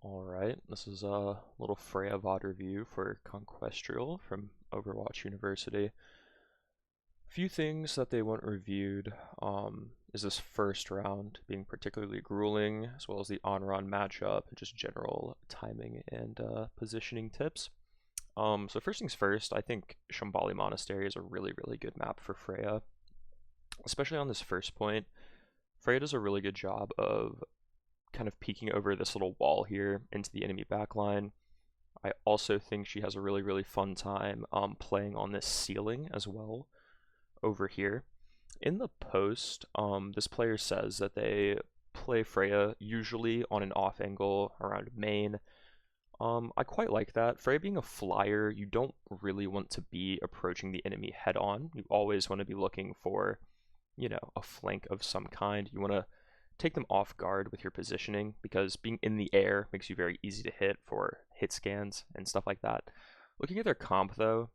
Alright, this is a little Freja VOD review for Conquestrial from Overwatch University. A few things that they want reviewed is this first round being particularly grueling, as well as the on-run matchup and just general timing and positioning tips. So first things first, I think Shambali Monastery is a really good map for Freja, especially on this first point. Freja does a really good job of kind of peeking over this little wall here into the enemy backline. I also think she has a really fun time playing on this ceiling as well over here. In the post, this player says that they play Freja usually on an off angle around main. I quite like that. Freja being a flyer, you don't really want to be approaching the enemy head on. You always want to be looking for, you know, a flank of some kind. You want to take them off guard with your positioning, because being in the air makes you very easy to hit for hit scans and stuff like that. Looking at their comp though,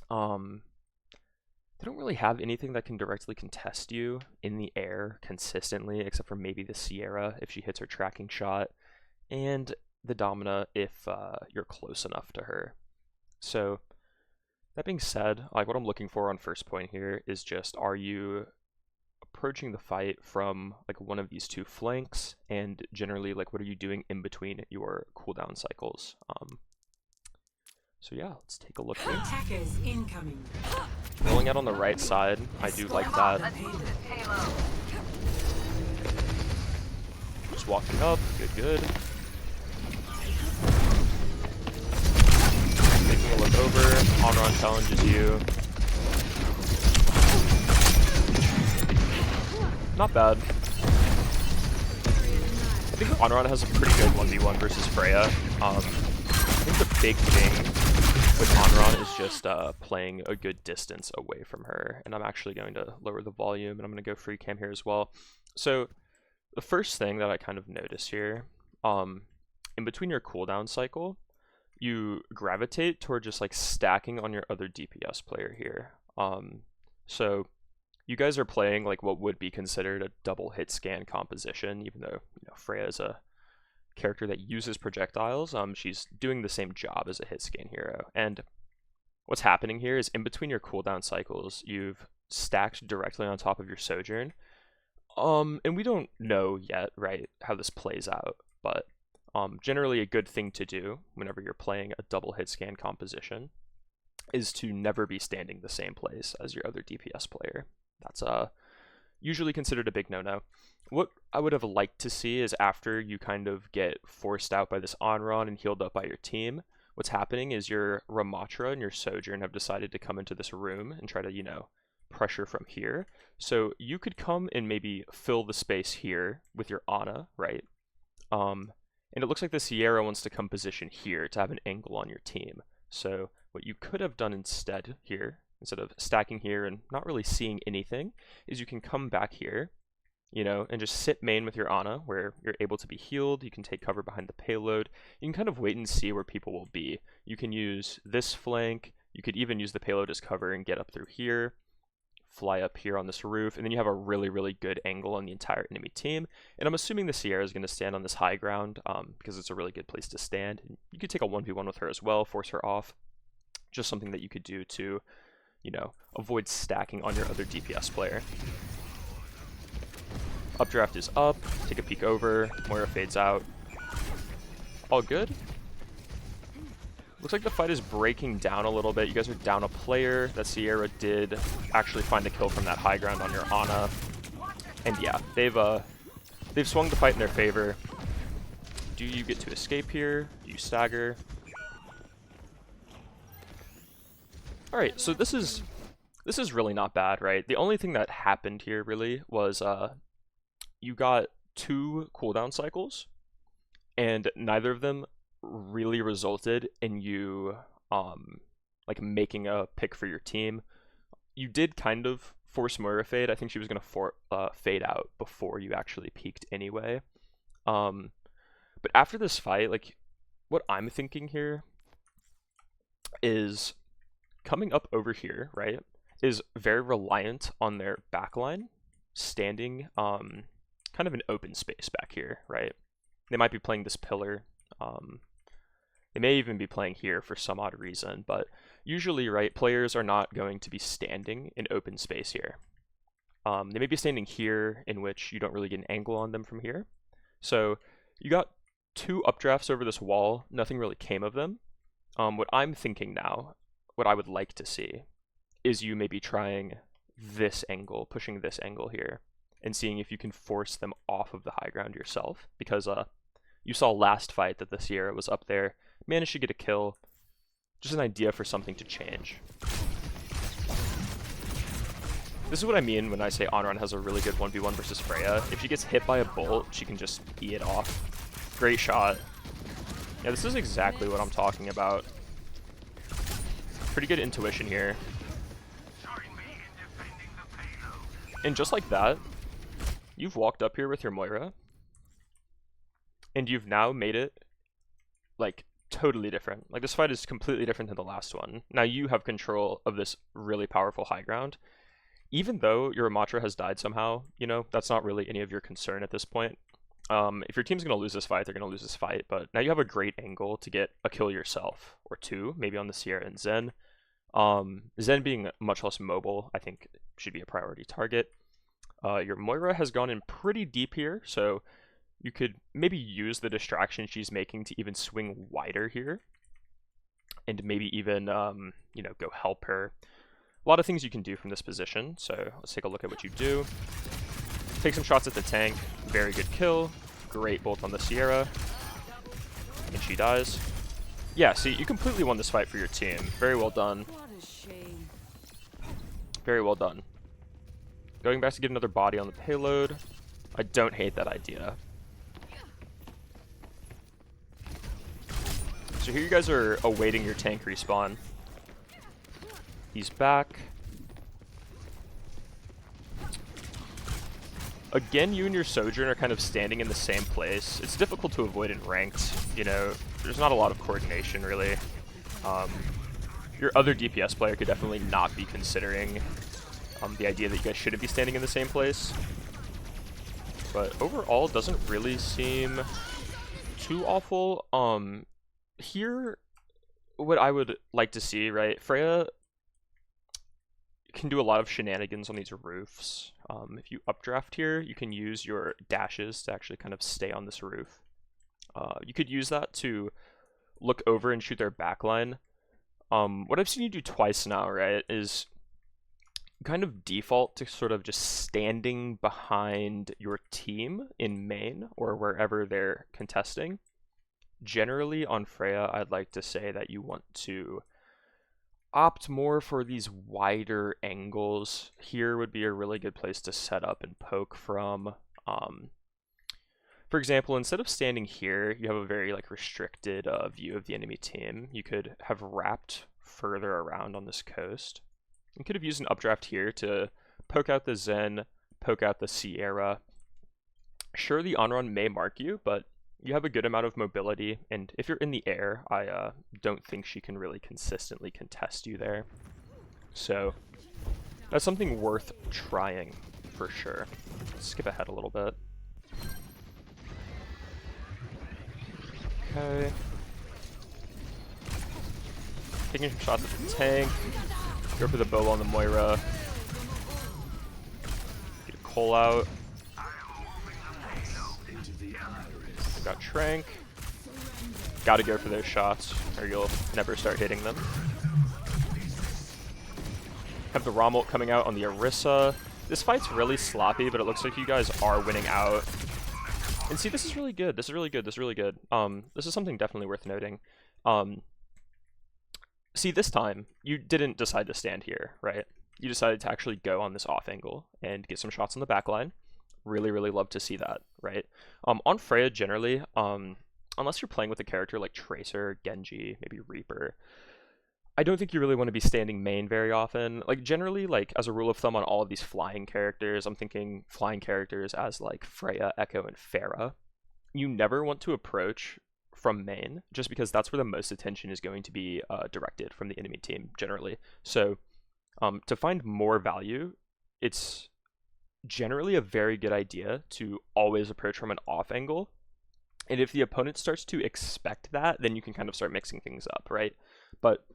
they don't really have anything that can directly contest you in the air consistently, except for maybe the Sierra if she hits her tracking shot, and the Domina if you're close enough to her. So that being said, like what I'm looking for on first point here is just, are you approaching the fight from like one of these two flanks, and generally like what are you doing in between your cooldown cycles? So yeah, let's take a look here. Attackers incoming. Rolling out on the right side, I do like that. Just walking up, good. Taking a look over, on-run challenges you. Not bad. I think on-run has a pretty good 1v1 versus Freja. I think the big thing with on-run is just playing a good distance away from her. And I'm actually going to lower the volume, and I'm going to go free cam here as well. So the first thing that I kind of notice here, in between your cooldown cycle, you gravitate toward just like stacking on your other DPS player here. So you guys are playing like what would be considered a double hit scan composition, even though, you know, Freja is a character that uses projectiles. She's doing the same job as a hit scan hero. And what's happening here is in between your cooldown cycles, you've stacked directly on top of your Sojourn. And we don't know yet, right, how this plays out, but generally a good thing to do whenever you're playing a double hit scan composition is to never be standing the same place as your other DPS player. That's usually considered a big no-no. What I would have liked to see is, after you kind of get forced out by this on-run and healed up by your team, what's happening is your Ramatra and your Sojourn have decided to come into this room and try to, you know, pressure from here. So you could come and maybe fill the space here with your Ana, right? And it looks like the Sierra wants to come position here to have an angle on your team. So what you could have done instead here, instead of stacking here and not really seeing anything, is you can come back here, you know, and just sit main with your Ana, where you're able to be healed. You can take cover behind the payload. You can kind of wait and see where people will be. You can use this flank. You could even use the payload as cover and get up through here, fly up here on this roof, and then you have a really good angle on the entire enemy team. And I'm assuming the Sierra is going to stand on this high ground because it's a really good place to stand. You could take a 1v1 with her as well, force her off. Just something that you could do to, you know, avoid stacking on your other DPS player. Updraft is up, take a peek over, Moira fades out. All good. Looks like the fight is breaking down a little bit. You guys are down a player. That Sierra did actually find a kill from that high ground on your Ana. And yeah, they've swung the fight in their favor. Do you get to escape here? Do you stagger? Alright, so this is really not bad, right? The only thing that happened here really was you got two cooldown cycles, and neither of them really resulted in you like making a pick for your team. You did kind of force Moira fade. I think she was going to fade out before you actually peaked anyway. But after this fight, like, what I'm thinking here is coming up over here, right, is very reliant on their backline standing kind of an open space back here, right? They might be playing this pillar They may even be playing here for some odd reason, but usually, right, players are not going to be standing in open space here. They may be standing here, in which you don't really get an angle on them from here. So you got 2 updrafts over this wall, nothing really came of them. What I'm thinking now, what I would like to see, is you maybe trying this angle, pushing this angle here, and seeing if you can force them off of the high ground yourself, because you saw last fight that the Sierra was up there, managed to get a kill. Just an idea for something to change. This is what I mean when I say Onron has a really good 1v1 versus Freya. If she gets hit by a bolt, she can just E it off. Great shot. Yeah, this is exactly what I'm talking about. Pretty good intuition here. And just like that, you've walked up here with your Moira, and you've now made it, like, totally different. Like, this fight is completely different than the last one. Now you have control of this really powerful high ground. Even though your Amatra has died somehow, you know, that's not really any of your concern at this point. If your team's going to lose this fight, they're going to lose this fight, but now you have a great angle to get a kill yourself, or 2, maybe on the Sierra and Zen. Zen being much less mobile, I think, should be a priority target. Your Moira has gone in pretty deep here, so you could maybe use the distraction she's making to even swing wider here, and maybe even, you know, go help her. A lot of things you can do from this position, so let's take a look at what you do. Take some shots at the tank, very good kill, great bolt on the Sierra, and she dies. Yeah, see, you completely won this fight for your team. Very well done. Very well done. Going back to get another body on the payload. I don't hate that idea. So here you guys are awaiting your tank respawn. He's back. Again, you and your Sojourn are kind of standing in the same place. It's difficult to avoid in ranked, you know, there's not a lot of coordination really. Your other DPS player could definitely not be considering the idea that you guys shouldn't be standing in the same place. But overall, it doesn't really seem too awful. Here, what I would like to see, right, Freya can do a lot of shenanigans on these roofs. If you updraft here, you can use your dashes to actually kind of stay on this roof. You could use that to look over and shoot their backline. What I've seen you do twice now, right, is kind of default to sort of just standing behind your team in main or wherever they're contesting. Generally on Freya, I'd like to say that you want to opt more for these wider angles. Here would be a really good place to set up and poke from. For example, instead of standing here, you have a very like restricted view of the enemy team. You could have wrapped further around on this coast. You could have used an updraft here to poke out the Zen, poke out the Sierra. Sure, the Onron may mark you, but you have a good amount of mobility, and if you're in the air, I don't think she can really consistently contest you there. So that's something worth trying for sure. Let's skip ahead a little bit. Okay. Taking some shots at the tank. Go for the bow on the Moira. Get a call out. Got Trank. Gotta go for those shots, or you'll never start hitting them. Have the Rommel coming out on the Orisa. This fight's really sloppy, but it looks like you guys are winning out. And see, this is really good. This is really good. This is really good. This is something definitely worth noting. See, this time, you didn't decide to stand here, right? You decided to actually go on this off angle and get some shots on the back line. Really, really love to see that, right? On Freya, generally, unless you're playing with a character like Tracer, Genji, maybe Reaper, I don't think you really want to be standing main very often. Like, generally, like, as a rule of thumb on all of these flying characters, I'm thinking flying characters as, like, Freya, Echo, and Pharah. You never want to approach from main, just because that's where the most attention is going to be directed from the enemy team, generally. So, to find more value, it's generally a very good idea to always approach from an off angle And if the opponent starts to expect that, then you can kind of start mixing things up, right? But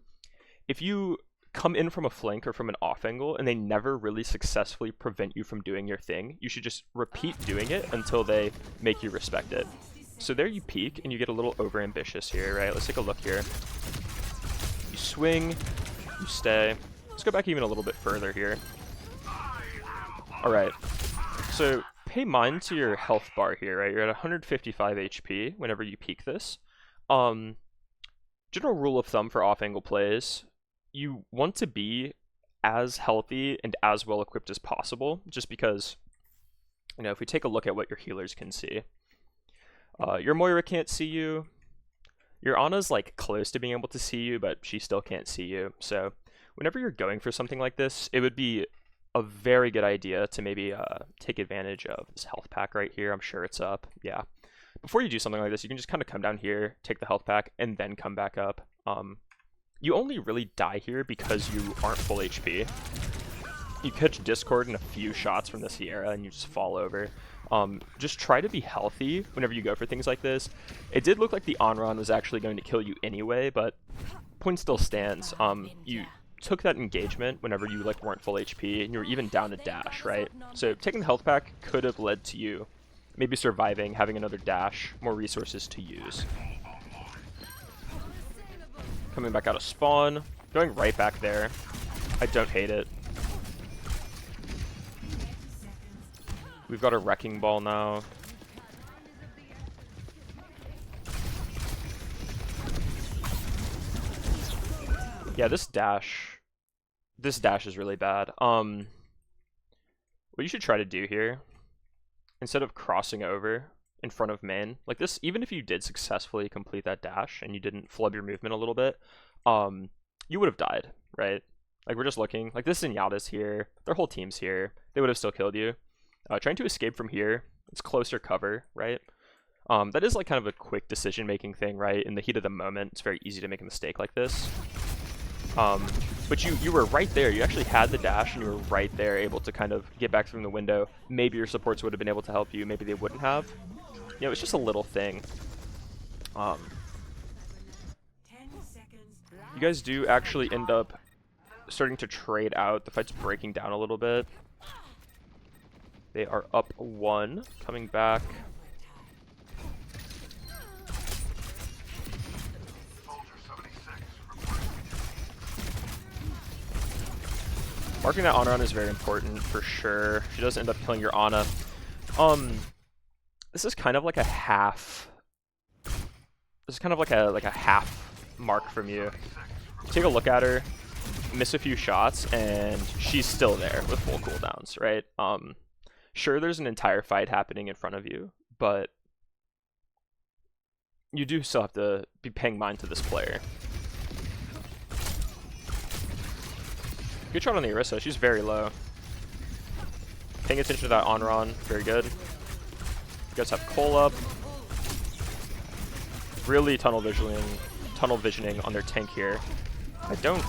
if you come in from a flank or from an off angle and they never really successfully prevent you from doing your thing, you should just repeat doing it until they make you respect it. So there you peek and you get a little over ambitious here, right? Let's take a look here. You swing, you stay. Let's go back even a little bit further here. All right, so pay mind to your health bar here, right? You're at 155 HP whenever you peek this. General rule of thumb for off-angle plays, you want to be as healthy and as well equipped as possible, just because, you know, if we take a look at what your healers can see, your Moira can't see you, your Ana's like close to being able to see you, but she still can't see you. So whenever you're going for something like this, it would be a very good idea to maybe take advantage of this health pack right here. I'm sure it's up. Yeah. Before you do something like this, you can just kind of come down here, take the health pack, and then come back up. You only really die here because you aren't full HP. You catch Discord in a few shots from the Sierra and you just fall over. Just try to be healthy whenever you go for things like this. It did look like the Onron was actually going to kill you anyway, but point still stands. You took that engagement whenever you like weren't full HP and you were even down a dash, right? So taking the health pack could have led to you maybe surviving, having another dash, more resources to use. Coming back out of spawn, going right back there. I don't hate it. We've got a wrecking ball now. Yeah, this dash is really bad. What you should try to do here, instead of crossing over in front of main, like this, even if you did successfully complete that dash and you didn't flub your movement a little bit, you would have died, right? Like we're just looking, like this Zenyatta's here, their whole team's here, they would have still killed you. Trying to escape from here, it's closer cover, right? That is like kind of a quick decision-making thing, right? In the heat of the moment, it's very easy to make a mistake like this. But you were right there. You actually had the dash and you were right there, able to kind of get back from the window. Maybe your supports would have been able to help you. Maybe they wouldn't have. You know, it's just a little thing. You guys do actually end up starting to trade out. The fight's breaking down a little bit. They are up 1, coming back. Marking that Ana is very important for sure. She does end up killing your Ana. This is kind of like a half. This is kind of like a half mark from you. Take a look at her, miss a few shots, and she's still there with full cooldowns, right? Sure, there's an entire fight happening in front of you, but you do still have to be paying mind to this player. Good shot on the Orisa, she's very low. Paying attention to that Onron, very good. You guys have Cole up. Really tunnel visioning on their tank here. I don't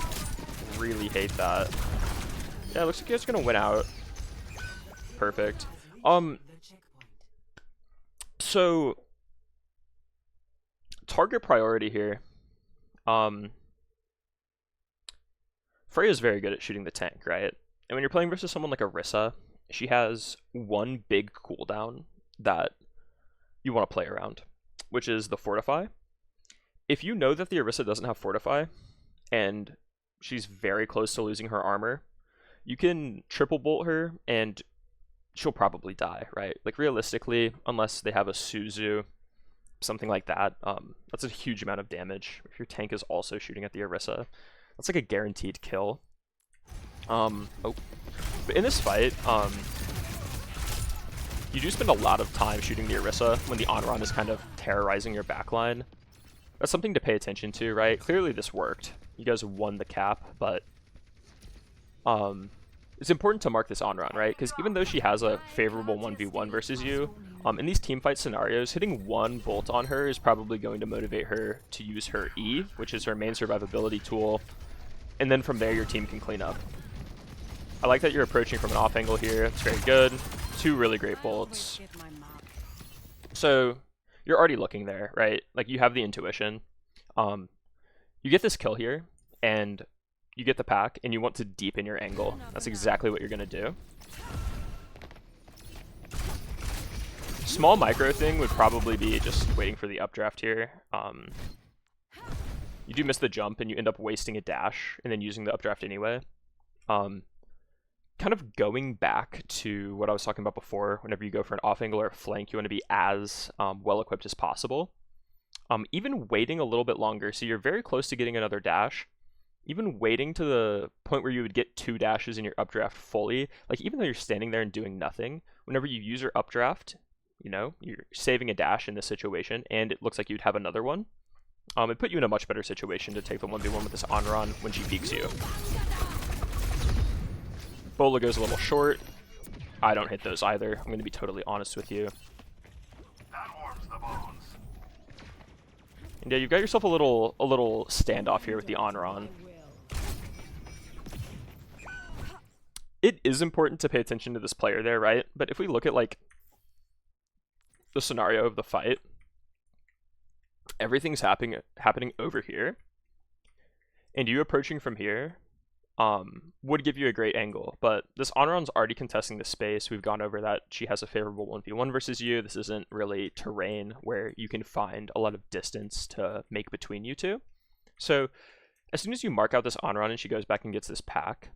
really hate that. Yeah, it looks like you guys are gonna win out. Perfect. So target priority here. Freya is very good at shooting the tank, right? And when you're playing versus someone like Orisa, she has one big cooldown that you want to play around, which is the Fortify. If you know that the Orisa doesn't have Fortify, and she's very close to losing her armor, you can triple bolt her, and she'll probably die, right? Like realistically, unless they have a Suzu, something like that, that's a huge amount of damage. If your tank is also shooting at the Orisa, that's like a guaranteed kill. But in this fight, you do spend a lot of time shooting the Orisa when the Onron is kind of terrorizing your backline. That's something to pay attention to, right? Clearly this worked. You guys won the cap, but it's important to mark this Onron, right? Because even though she has a favorable 1v1 versus you, in these teamfight scenarios, hitting one bolt on her is probably going to motivate her to use her E, which is her main survivability tool, and then from there your team can clean up. I like that you're approaching from an off angle here. It's very good. 2 really great bolts. So you're already looking there, right? Like, you have the intuition. You get this kill here, and you get the pack, and you want to deepen your angle. That's exactly what you're going to do. Small micro thing would probably be just waiting for the updraft here. You do miss the jump, and you end up wasting a dash, and then using the updraft anyway. Kind of going back to what I was talking about before, whenever you go for an off angle or a flank, you want to be as well equipped as possible. Even waiting a little bit longer, so you're very close to getting another dash. Even waiting to the point where you would get 2 dashes in your updraft fully, like even though you're standing there and doing nothing, whenever you use your updraft, you know, you're saving a dash in this situation, and it looks like you'd have another one. It put you in a much better situation to take the 1v1 with this Onron when she peeks you. Bola goes a little short. I don't hit those either. I'm going to be totally honest with you. And yeah, you've got yourself a little standoff here with the Onron. It is important to pay attention to this player there, right? But if we look at like the scenario of the fight, everything's happening over here, and you approaching from here would give you a great angle. But this Onron's already contesting the space. We've gone over that. She has a favorable 1v1 versus you. This isn't really terrain where you can find a lot of distance to make between you two. So as soon as you mark out this Onron and she goes back and gets this pack,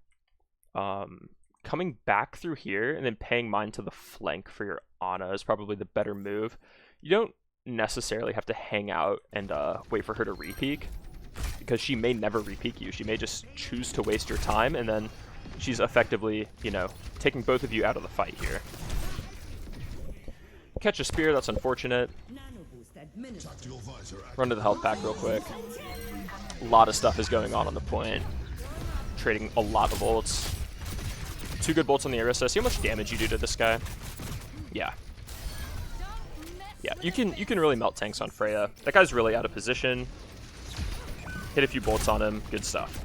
coming back through here and then paying mine to the flank for your Ana is probably the better move. You don't necessarily have to hang out and wait for her to re-peek, because she may never re-peek you. She may just choose to waste your time, and then she's effectively, you know, taking both of you out of the fight here. Catch a spear, that's unfortunate. Run to the health pack real quick. A lot of stuff is going on the point. Trading a lot of ults. 2 good bolts on the Orisa. See how much damage you do to this guy? Yeah. Yeah, you can really melt tanks on Freya. That guy's really out of position. Hit a few bolts on him. Good stuff.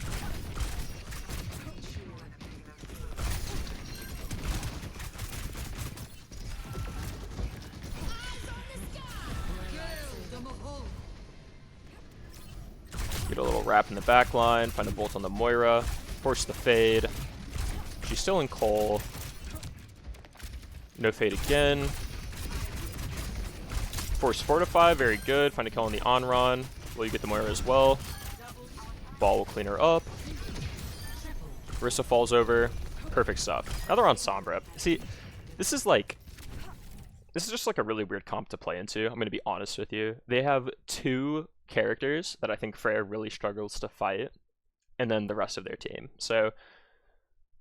Get a little wrap in the back line. Find a bolt on the Moira. Force the fade. She's still in coal. No fade again. Force fortify. Very good. Find a kill on the Onron. Will you get the Moira as well? Ball will clean her up. Orisa falls over. Perfect stuff. Now they're on Sombra. See, this is just like a really weird comp to play into. I'm going to be honest with you. They have 2 characters that I think Freya really struggles to fight, and then the rest of their team. So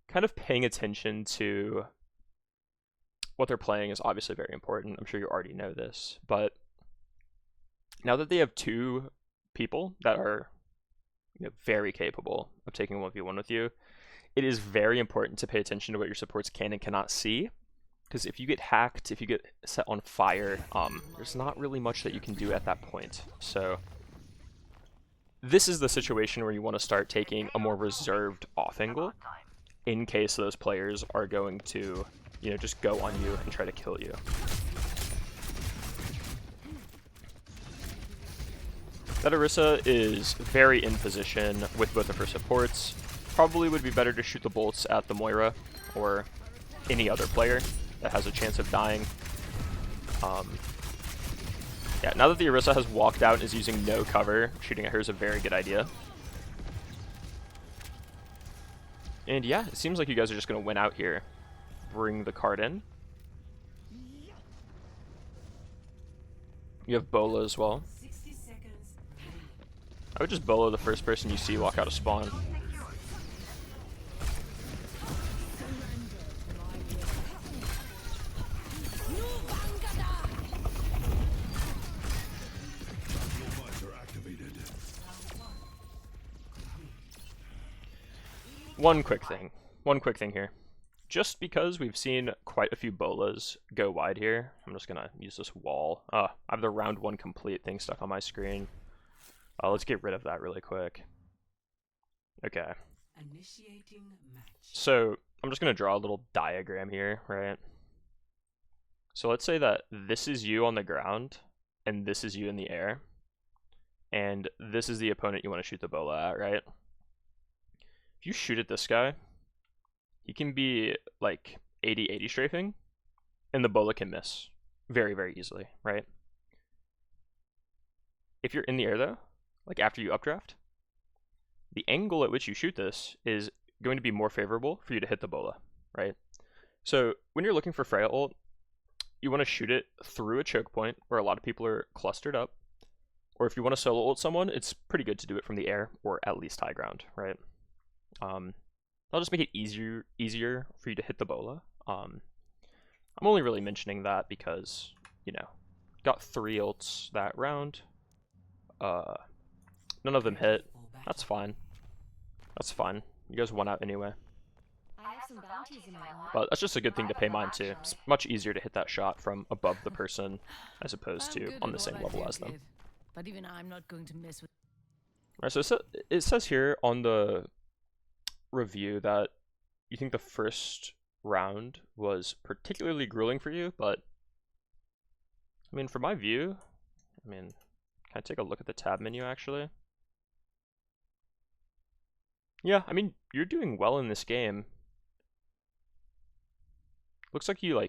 kind of paying attention to what they're playing is obviously very important. I'm sure you already know this, but now that they have 2 people that are, you know, very capable of taking 1v1 with you, it is very important to pay attention to what your supports can and cannot see. Because if you get hacked, if you get set on fire, there's not really much that you can do at that point. So this is the situation where you want to start taking a more reserved off angle in case those players are going to, you know, just go on you and try to kill you. That Orisa is very in position with both of her supports. Probably would be better to shoot the bolts at the Moira or any other player that has a chance of dying. Yeah, now that the Orisa has walked out and is using no cover, shooting at her is a very good idea. And yeah, it seems like you guys are just going to win out here. Bring the card in. You have Bola as well. I would just Bola the first person you see walk out of spawn. One quick thing here. Just because we've seen quite a few Bolas go wide here, I'm just gonna use this wall. I have the round 1 complete thing stuck on my screen. Let's get rid of that really quick. Okay. So I'm just gonna draw a little diagram here, right? So let's say that this is you on the ground, and this is you in the air, and this is the opponent you want to shoot the bola at, right? If you shoot at this guy, he can be like 80-80 strafing, and the bola can miss very, very easily, right? If you're in the air though, like after you updraft, the angle at which you shoot this is going to be more favorable for you to hit the bola, right? So when you're looking for Freya ult, you want to shoot it through a choke point where a lot of people are clustered up, or if you want to solo ult someone, it's pretty good to do it from the air or at least high ground, right? I'll just make it easier for you to hit the bola. I'm only really mentioning that because, you know, got 3 ults that round. None of them hit. That's fine. That's fine. You guys won out anyway. But that's just a good thing to pay mind to. It's much easier to hit that shot from above the person as opposed to on the same level as them. But even I'm not going to mess with. Alright, so it says here on the review that you think the first round was particularly grueling for you, but I mean, from my view, can I take a look at the tab menu actually? Yeah, I mean, you're doing well in this game. Looks like you are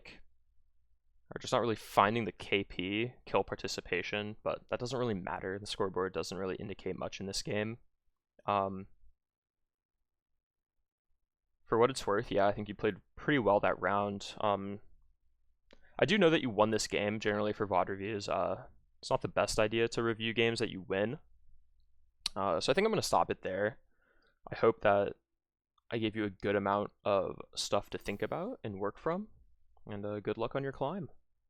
just not really finding the KP, kill participation, but that doesn't really matter. The scoreboard doesn't really indicate much in this game. For what it's worth, yeah, I think you played pretty well that round. I do know that you won this game. Generally for VOD reviews, it's not the best idea to review games that you win. So I think I'm going to stop it there. I hope that I gave you a good amount of stuff to think about and work from, and good luck on your climb.